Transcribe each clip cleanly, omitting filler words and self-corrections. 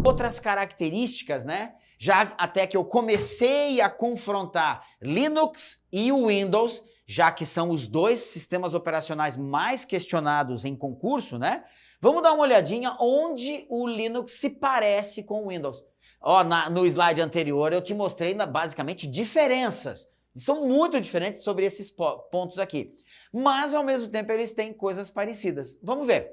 Outras características, né? Já até que eu comecei a confrontar Linux e o Windows, já que são os dois sistemas operacionais mais questionados em concurso, né? Vamos dar uma olhadinha onde o Linux se parece com o Windows. Ó, no slide anterior eu te mostrei basicamente diferenças. São muito diferentes sobre esses pontos aqui. Mas ao mesmo tempo eles têm coisas parecidas. Vamos ver.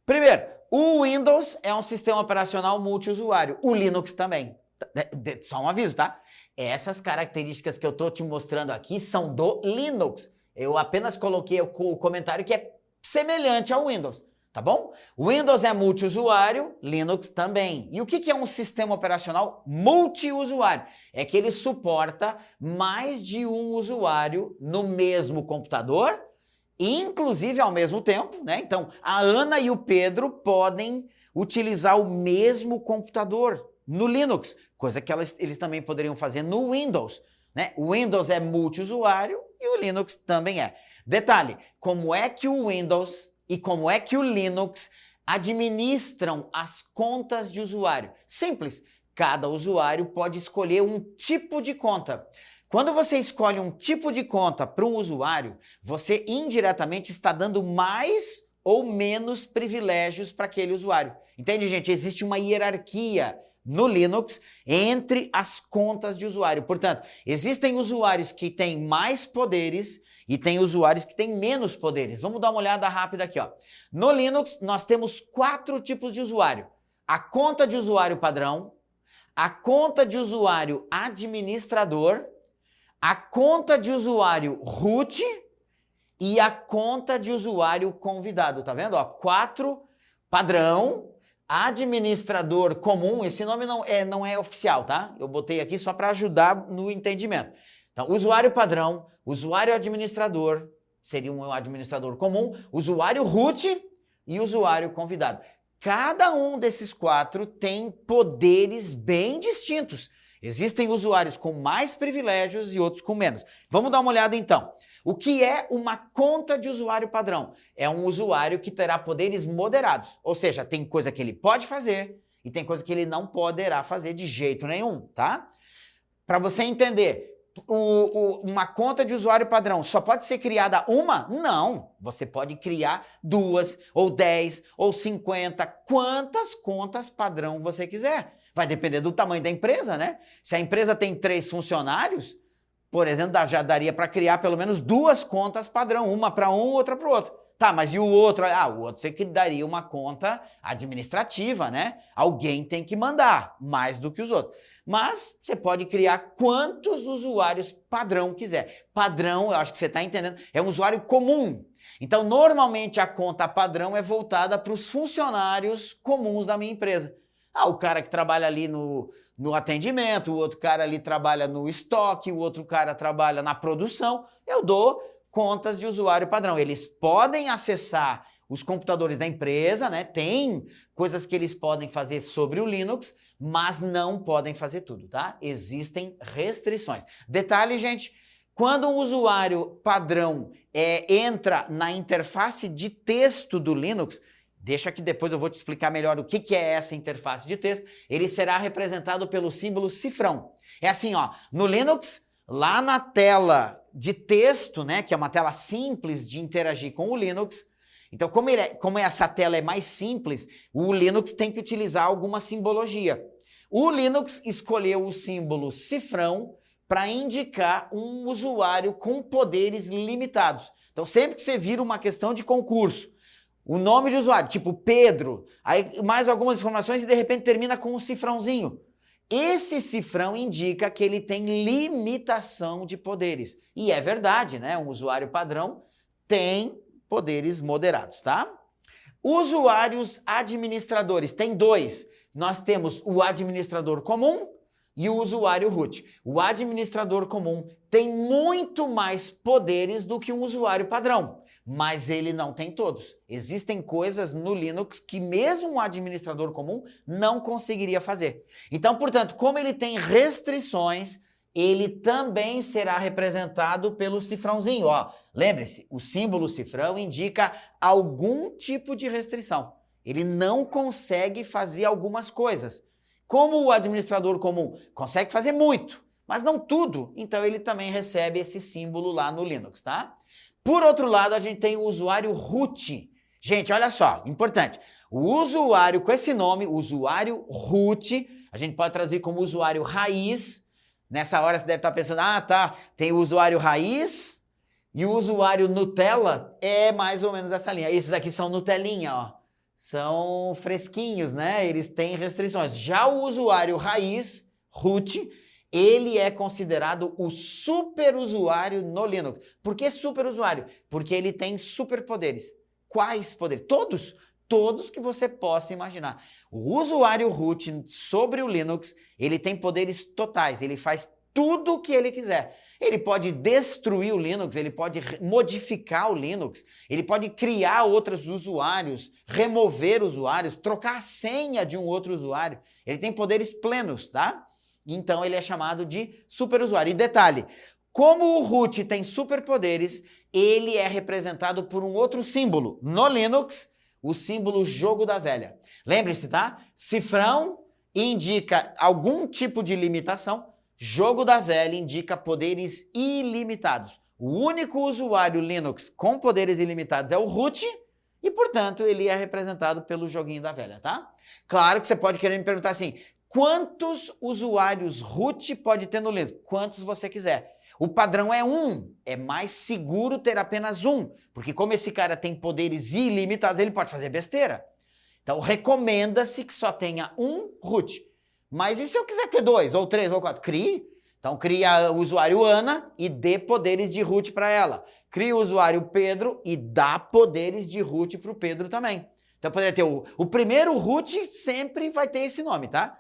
Primeiro, o Windows é um sistema operacional multiusuário, o Linux também. Só um aviso, tá? Essas características que eu tô te mostrando aqui são do Linux. Eu apenas coloquei o comentário que é semelhante ao Windows, tá bom? O Windows é multiusuário, Linux também. E o que é um sistema operacional multiusuário? É que ele suporta mais de um usuário no mesmo computador, inclusive ao mesmo tempo, né? Então, a Ana e o Pedro podem utilizar o mesmo computador no Linux, coisa que eles também poderiam fazer no Windows, né? O Windows é multiusuário e o Linux também é. Detalhe, como é que o Windows e como é que o Linux administram as contas de usuário? Simples, cada usuário pode escolher um tipo de conta. Quando você escolhe um tipo de conta para um usuário, você indiretamente está dando mais ou menos privilégios para aquele usuário. Entende, gente? Existe uma hierarquia no Linux entre as contas de usuário. Portanto, existem usuários que têm mais poderes e tem usuários que têm menos poderes. Vamos dar uma olhada rápida aqui, ó. No Linux, nós temos 4 tipos de usuário. A conta de usuário padrão, a conta de usuário administrador, a conta de usuário root e a conta de usuário convidado, tá vendo? Ó, 4 padrão, administrador comum, esse nome não é oficial, tá? Eu botei aqui só para ajudar no entendimento. Então, usuário padrão, usuário administrador, seria um administrador comum, usuário root e usuário convidado. Cada um desses 4 tem poderes bem distintos. Existem usuários com mais privilégios e outros com menos. Vamos dar uma olhada então. O que é uma conta de usuário padrão? É um usuário que terá poderes moderados. Ou seja, tem coisa que ele pode fazer e tem coisa que ele não poderá fazer de jeito nenhum, tá? Para você entender, uma conta de usuário padrão só pode ser criada uma? Não. Você pode criar 2, ou 10, ou 50, quantas contas padrão você quiser. Vai depender do tamanho da empresa, né? Se a empresa tem 3 funcionários, por exemplo, já daria para criar pelo menos 2 contas padrão, uma para um, outra para o outro. Tá, mas e o outro? Ah, o outro você que daria uma conta administrativa, né? Alguém tem que mandar, mais do que os outros. Mas você pode criar quantos usuários padrão quiser. Padrão, eu acho que você está entendendo, é um usuário comum. Então, normalmente a conta padrão é voltada para os funcionários comuns da minha empresa. Ah, o cara que trabalha ali no atendimento, o outro cara ali trabalha no estoque, o outro cara trabalha na produção. Eu dou contas de usuário padrão. Eles podem acessar os computadores da empresa, né? Tem coisas que eles podem fazer sobre o Linux, mas não podem fazer tudo, tá? Existem restrições. Detalhe, gente, quando um usuário padrão entra na interface de texto do Linux, deixa que depois eu vou te explicar melhor o que é essa interface de texto. Ele será representado pelo símbolo cifrão. É assim, ó, no Linux, lá na tela de texto, né, que é uma tela simples de interagir com o Linux. Então, como essa tela é mais simples, o Linux tem que utilizar alguma simbologia. O Linux escolheu o símbolo cifrão para indicar um usuário com poderes limitados. Então, sempre que você vira uma questão de concurso, o nome de usuário, tipo Pedro, aí mais algumas informações e de repente termina com um cifrãozinho. Esse cifrão indica que ele tem limitação de poderes. E é verdade, né? Um usuário padrão tem poderes moderados, tá? Usuários administradores, tem 2. Nós temos o administrador comum e o usuário root. O administrador comum tem muito mais poderes do que um usuário padrão, mas ele não tem todos. Existem coisas no Linux que mesmo um administrador comum não conseguiria fazer. Então, portanto, como ele tem restrições, ele também será representado pelo cifrãozinho. Ó, Lembre-se, o símbolo cifrão indica algum tipo de restrição. Ele não consegue fazer algumas coisas. Como o administrador comum consegue fazer muito, mas não tudo, então ele também recebe esse símbolo lá no Linux, tá? Por outro lado, a gente tem o usuário root. Gente, olha só, importante. O usuário com esse nome, usuário root, a gente pode traduzir como usuário raiz. Nessa hora você deve estar pensando, ah, tá, tem o usuário raiz e o usuário Nutella, é mais ou menos essa linha. Esses aqui são Nutelinha, ó. São fresquinhos, né? Eles têm restrições. Já o usuário raiz, root, ele é considerado o superusuário no Linux. Por que superusuário? Porque ele tem superpoderes. Quais poderes? Todos! Todos que você possa imaginar. O usuário root sobre o Linux, ele tem poderes totais, ele faz tudo o que ele quiser. Ele pode destruir o Linux, ele pode modificar o Linux, ele pode criar outros usuários, remover usuários, trocar a senha de um outro usuário. Ele tem poderes plenos, tá? Então ele é chamado de superusuário. E detalhe, como o root tem superpoderes, ele é representado por um outro símbolo. No Linux, o símbolo jogo da velha. Lembre-se, tá? Cifrão indica algum tipo de limitação. Jogo da velha indica poderes ilimitados. O único usuário Linux com poderes ilimitados é o root e, portanto, ele é representado pelo joguinho da velha, tá? Claro que você pode querer me perguntar assim, quantos usuários root pode ter no Linux? Quantos você quiser. O padrão é 1, é mais seguro ter apenas um, porque como esse cara tem poderes ilimitados, ele pode fazer besteira. Então, recomenda-se que só tenha um root. Mas e se eu quiser ter 2, ou 3, ou 4? Crie. Então, cria o usuário Ana e dê poderes de root para ela. Cria o usuário Pedro e dá poderes de root para o Pedro também. Então, poderia ter o primeiro root sempre vai ter esse nome, tá?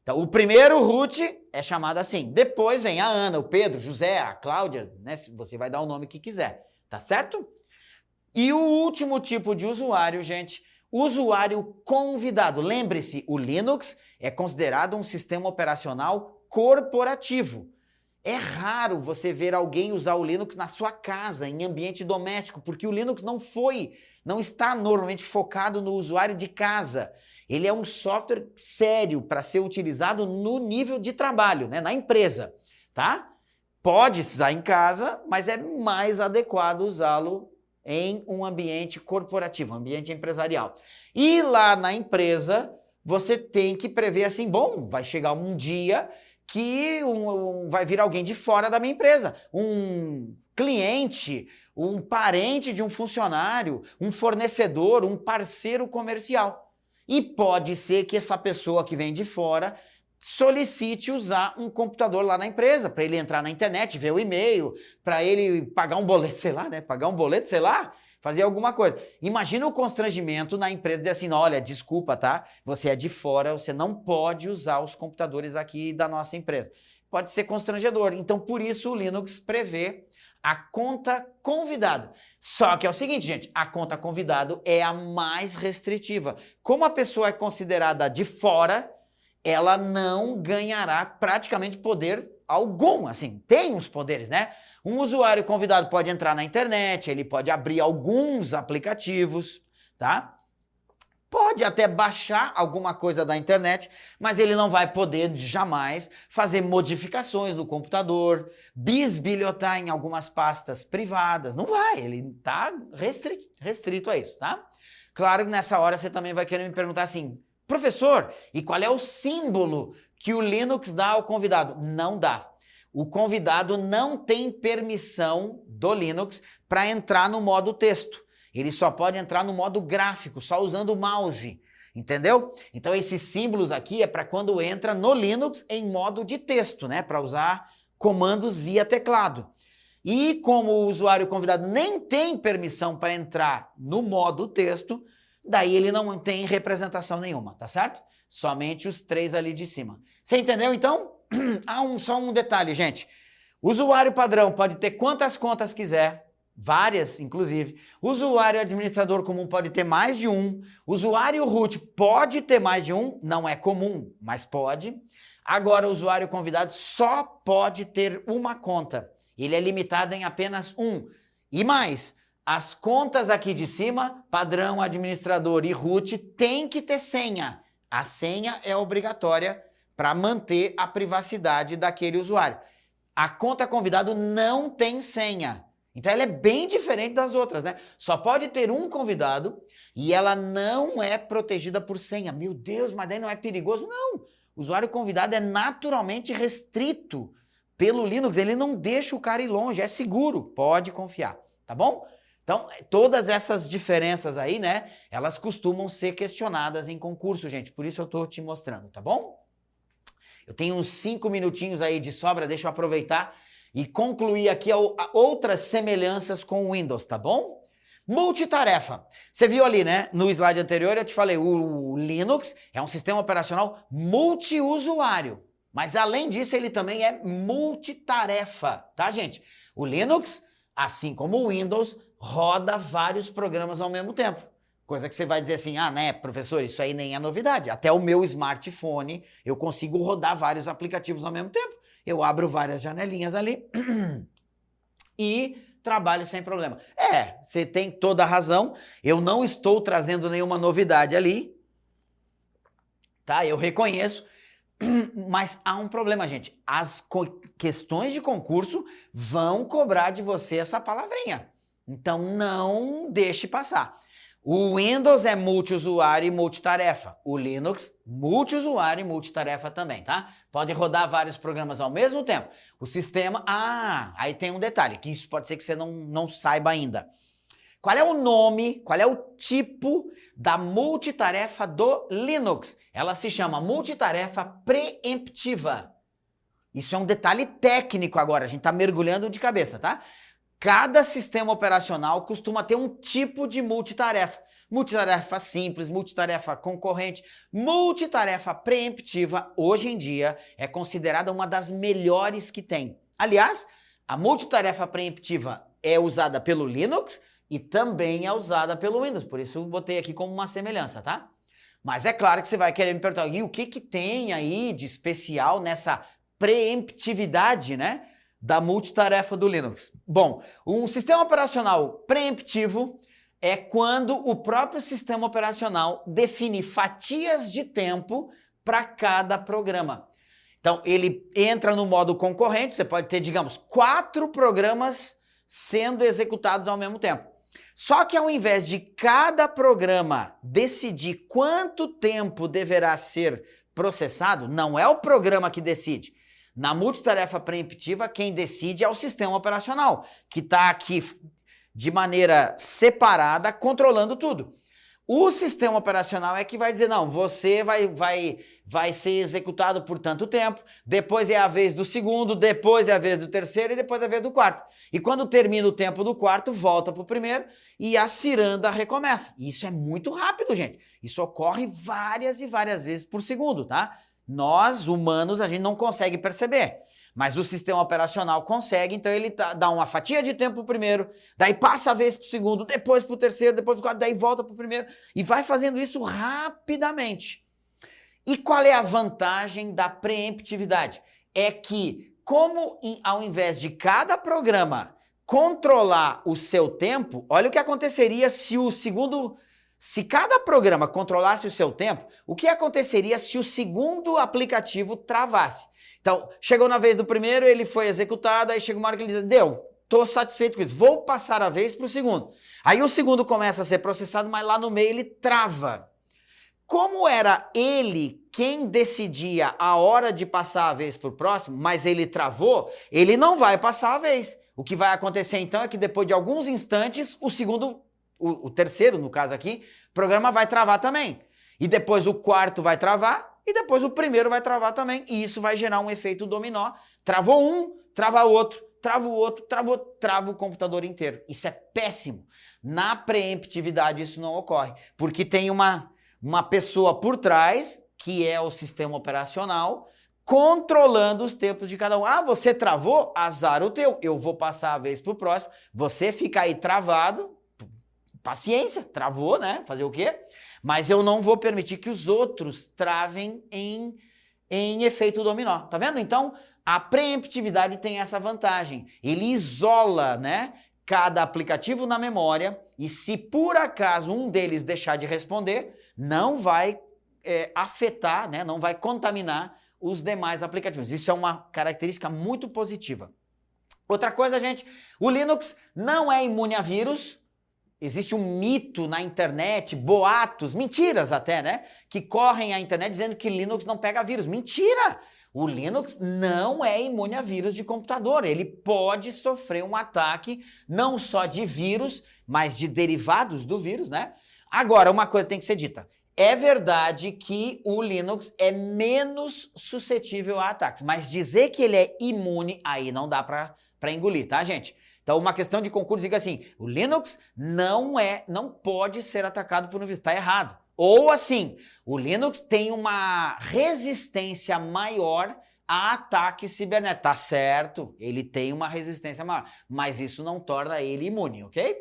Então, o primeiro root é chamado assim. Depois vem a Ana, o Pedro, José, a Cláudia, né? Você vai dar o nome que quiser, tá certo? E o último tipo de usuário, gente, usuário convidado. Lembre-se, o Linux é considerado um sistema operacional corporativo. É raro você ver alguém usar o Linux na sua casa, em ambiente doméstico, porque o Linux não está normalmente focado no usuário de casa. Ele é um software sério para ser utilizado no nível de trabalho, né, na empresa, tá? Pode usar em casa, mas é mais adequado usá-lo em um ambiente corporativo, um ambiente empresarial. E lá na empresa, você tem que prever assim, bom, vai chegar um dia que vai vir alguém de fora da minha empresa, um cliente, um parente de um funcionário, um fornecedor, um parceiro comercial. E pode ser que essa pessoa que vem de fora solicite usar um computador lá na empresa, para ele entrar na internet, ver o e-mail, para ele pagar um boleto, sei lá, né? Pagar um boleto, sei lá, fazer alguma coisa. Imagina o constrangimento na empresa dizer assim, olha, desculpa, tá? Você é de fora, você não pode usar os computadores aqui da nossa empresa. Pode ser constrangedor. Então, por isso, o Linux prevê a conta convidado. Só que é o seguinte, gente, a conta convidado é a mais restritiva. Como a pessoa é considerada de fora, ela não ganhará praticamente poder algum, assim, tem uns poderes, né? Um usuário convidado pode entrar na internet, ele pode abrir alguns aplicativos, tá? Pode até baixar alguma coisa da internet, mas ele não vai poder jamais fazer modificações no computador, bisbilhotar em algumas pastas privadas, não vai, ele está restrito a isso, tá? Claro que nessa hora você também vai querer me perguntar assim, professor, e qual é o símbolo que o Linux dá ao convidado? Não dá. O convidado não tem permissão do Linux para entrar no modo texto. Ele só pode entrar no modo gráfico, só usando o mouse, entendeu? Então esses símbolos aqui é para quando entra no Linux em modo de texto, né? Para usar comandos via teclado. E como o usuário convidado nem tem permissão para entrar no modo texto, daí ele não tem representação nenhuma, tá certo? Somente os 3 ali de cima. Você entendeu, então? Só um detalhe, gente. O usuário padrão pode ter quantas contas quiser, várias, inclusive. O usuário administrador comum pode ter mais de um. O usuário root pode ter mais de um, não é comum, mas pode. Agora, o usuário convidado só pode ter uma conta. Ele é limitado em apenas um. E mais, as contas aqui de cima, padrão, administrador e root, tem que ter senha. A senha é obrigatória para manter a privacidade daquele usuário. A conta convidado não tem senha. Então ela é bem diferente das outras, né? Só pode ter um convidado e ela não é protegida por senha. Meu Deus, mas daí não é perigoso? Não. O usuário convidado é naturalmente restrito pelo Linux. Ele não deixa o cara ir longe, é seguro, pode confiar, tá bom? Então, todas essas diferenças aí, né, elas costumam ser questionadas em concurso, gente. Por isso eu tô te mostrando, tá bom? Eu tenho uns 5 minutinhos aí de sobra, deixa eu aproveitar e concluir aqui outras semelhanças com o Windows, tá bom? Multitarefa. Você viu ali, né? No slide anterior eu te falei, o Linux é um sistema operacional multiusuário. Mas além disso, ele também é multitarefa, tá, gente? O Linux, assim como o Windows, roda vários programas ao mesmo tempo. Coisa que você vai dizer assim, ah, né, professor, isso aí nem é novidade. Até o meu smartphone, eu consigo rodar vários aplicativos ao mesmo tempo. Eu abro várias janelinhas ali e trabalho sem problema. Você tem toda a razão. Eu não estou trazendo nenhuma novidade ali, tá? Eu reconheço. Mas há um problema, gente. As questões de concurso vão cobrar de você essa palavrinha. Então não deixe passar. O Windows é multiusuário e multitarefa. O Linux, multiusuário e multitarefa também, tá? Pode rodar vários programas ao mesmo tempo. O sistema... aí tem um detalhe, que isso pode ser que você não saiba ainda. Qual é o nome, qual é o tipo da multitarefa do Linux? Ela se chama multitarefa preemptiva. Isso é um detalhe técnico agora, a gente está mergulhando de cabeça, tá? Cada sistema operacional costuma ter um tipo de multitarefa. Multitarefa simples, multitarefa concorrente, multitarefa preemptiva, hoje em dia, é considerada uma das melhores que tem. Aliás, a multitarefa preemptiva é usada pelo Linux e também é usada pelo Windows, por isso eu botei aqui como uma semelhança, tá? Mas é claro que você vai querer me perguntar, e o que tem aí de especial nessa preemptividade, né? Da multitarefa do Linux. Bom, um sistema operacional preemptivo é quando o próprio sistema operacional define fatias de tempo para cada programa. Então, ele entra no modo concorrente, você pode ter, digamos, 4 programas sendo executados ao mesmo tempo. Só que ao invés de cada programa decidir quanto tempo deverá ser processado, não é o programa que decide. Na multitarefa preemptiva, quem decide é o sistema operacional, que está aqui de maneira separada, controlando tudo. O sistema operacional é que vai dizer, não, você vai ser executado por tanto tempo, depois é a vez do segundo, depois é a vez do terceiro e depois é a vez do quarto. E quando termina o tempo do quarto, volta para o primeiro e a ciranda recomeça. Isso é muito rápido, gente. Isso ocorre várias e várias vezes por segundo, tá? Nós, humanos, a gente não consegue perceber, mas o sistema operacional consegue, então ele dá uma fatia de tempo pro primeiro, daí passa a vez pro segundo, depois pro terceiro, depois pro quarto, daí volta pro primeiro, e vai fazendo isso rapidamente. E qual é a vantagem da preemptividade? É que, como ao invés de cada programa controlar o seu tempo, olha o que aconteceria se cada programa controlasse o seu tempo, o que aconteceria se o segundo aplicativo travasse? Então, chegou na vez do primeiro, ele foi executado, aí chega uma hora que ele diz, deu, estou satisfeito com isso, vou passar a vez para o segundo. Aí o segundo começa a ser processado, mas lá no meio ele trava. Como era ele quem decidia a hora de passar a vez para o próximo, mas ele travou, ele não vai passar a vez. O que vai acontecer então é que depois de alguns instantes, o terceiro, no caso aqui, o programa vai travar também. E depois o quarto vai travar, e depois o primeiro vai travar também. E isso vai gerar um efeito dominó. Travou um, trava outro, trava o outro, trava o computador inteiro. Isso é péssimo. Na preemptividade isso não ocorre, porque tem uma pessoa por trás, que é o sistema operacional, controlando os tempos de cada um. Ah, você travou? Azar o teu. Eu vou passar a vez para o próximo. Você fica aí travado, paciência, travou, né? Fazer o quê? Mas eu não vou permitir que os outros travem em efeito dominó. Tá vendo? Então, a preemptividade tem essa vantagem. Ele isola, né? cada aplicativo na memória e se por acaso um deles deixar de responder, não vai afetar, né, não vai contaminar os demais aplicativos. Isso é uma característica muito positiva. Outra coisa, gente, o Linux não é imune a vírus. Existe um mito na internet, boatos, mentiras até, né? Que correm a internet dizendo que Linux não pega vírus. Mentira! O Linux não é imune a vírus de computador. Ele pode sofrer um ataque não só de vírus, mas de derivados do vírus, né? Agora, uma coisa tem que ser dita. É verdade que o Linux é menos suscetível a ataques, mas dizer que ele é imune, aí não dá para engolir, tá, gente? Então, uma questão de concurso diga assim, o Linux não pode ser atacado por um vírus, tá errado. Ou assim, o Linux tem uma resistência maior a ataques cibernéticos, tá certo, ele tem uma resistência maior, mas isso não torna ele imune, ok?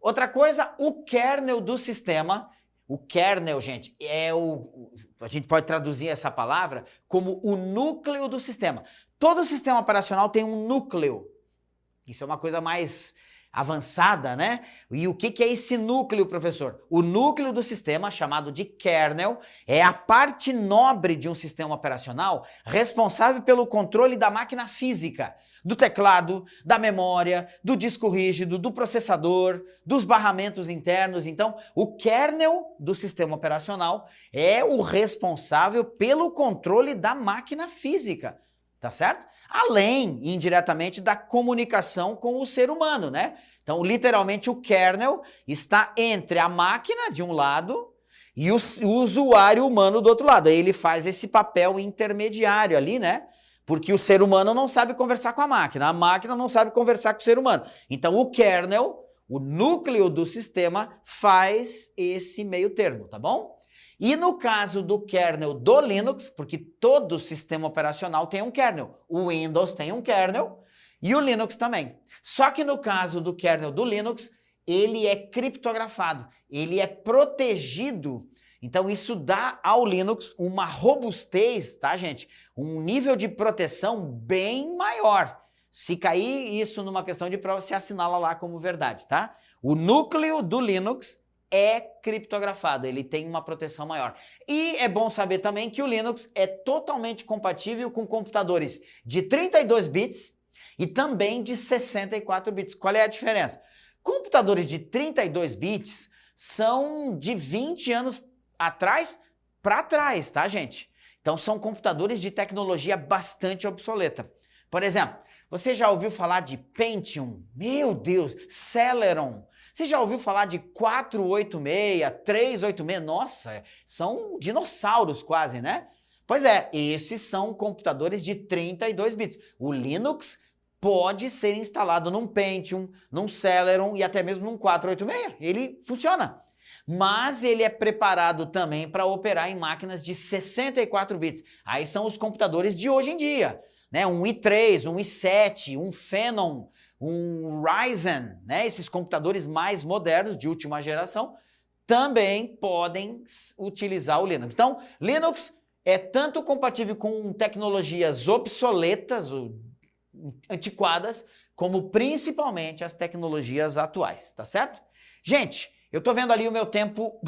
Outra coisa, o kernel do sistema, o kernel, gente, a gente pode traduzir essa palavra como o núcleo do sistema. Todo sistema operacional tem um núcleo. Isso é uma coisa mais avançada, né? E o que é esse núcleo, professor? O núcleo do sistema, chamado de kernel, é a parte nobre de um sistema operacional responsável pelo controle da máquina física, do teclado, da memória, do disco rígido, do processador, dos barramentos internos. Então, o kernel do sistema operacional é o responsável pelo controle da máquina física. Tá certo? Além, indiretamente, da comunicação com o ser humano, né? Então, literalmente, o kernel está entre a máquina, de um lado, e o usuário humano do outro lado. Aí ele faz esse papel intermediário ali, né? Porque o ser humano não sabe conversar com a máquina não sabe conversar com o ser humano. Então, o kernel, o núcleo do sistema, faz esse meio termo, tá bom? E no caso do kernel do Linux, porque todo sistema operacional tem um kernel, o Windows tem um kernel e o Linux também. Só que no caso do kernel do Linux, ele é criptografado, ele é protegido. Então isso dá ao Linux uma robustez, tá, gente? Um nível de proteção bem maior. Se cair isso numa questão de prova, se assinala lá como verdade, tá? O núcleo do Linux é criptografado, ele tem uma proteção maior. E é bom saber também que o Linux é totalmente compatível com computadores de 32 bits e também de 64 bits. Qual é a diferença? Computadores de 32 bits são de 20 anos atrás para trás, tá, gente? Então são computadores de tecnologia bastante obsoleta. Por exemplo, você já ouviu falar de Pentium? Meu Deus, Celeron. Você já ouviu falar de 486, 386? Nossa, são dinossauros quase, né? Pois é, esses são computadores de 32 bits. O Linux pode ser instalado num Pentium, num Celeron e até mesmo num 486. Ele funciona. Mas ele é preparado também para operar em máquinas de 64 bits. Aí são os computadores de hoje em dia, né? Um i3, um i7, um Phenom, um Ryzen, né? Esses computadores mais modernos, de última geração, também podem utilizar o Linux. Então, Linux é tanto compatível com tecnologias obsoletas, antiquadas, como principalmente as tecnologias atuais, tá certo? Gente, eu tô vendo ali o meu tempo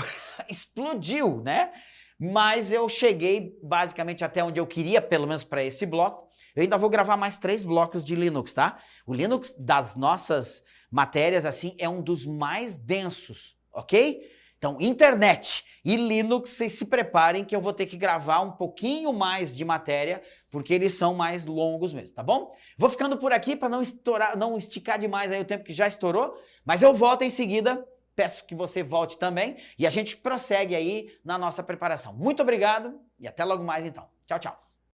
explodiu, né? Mas eu cheguei basicamente até onde eu queria, pelo menos para esse bloco. Eu ainda vou gravar mais 3 blocos de Linux, tá? O Linux das nossas matérias, assim, é um dos mais densos, ok? Então, internet e Linux, vocês se preparem que eu vou ter que gravar um pouquinho mais de matéria, porque eles são mais longos mesmo, tá bom? Vou ficando por aqui para não esticar demais aí o tempo que já estourou, mas eu volto em seguida. Peço que você volte também e a gente prossegue aí na nossa preparação. Muito obrigado e até logo mais então. Tchau, tchau.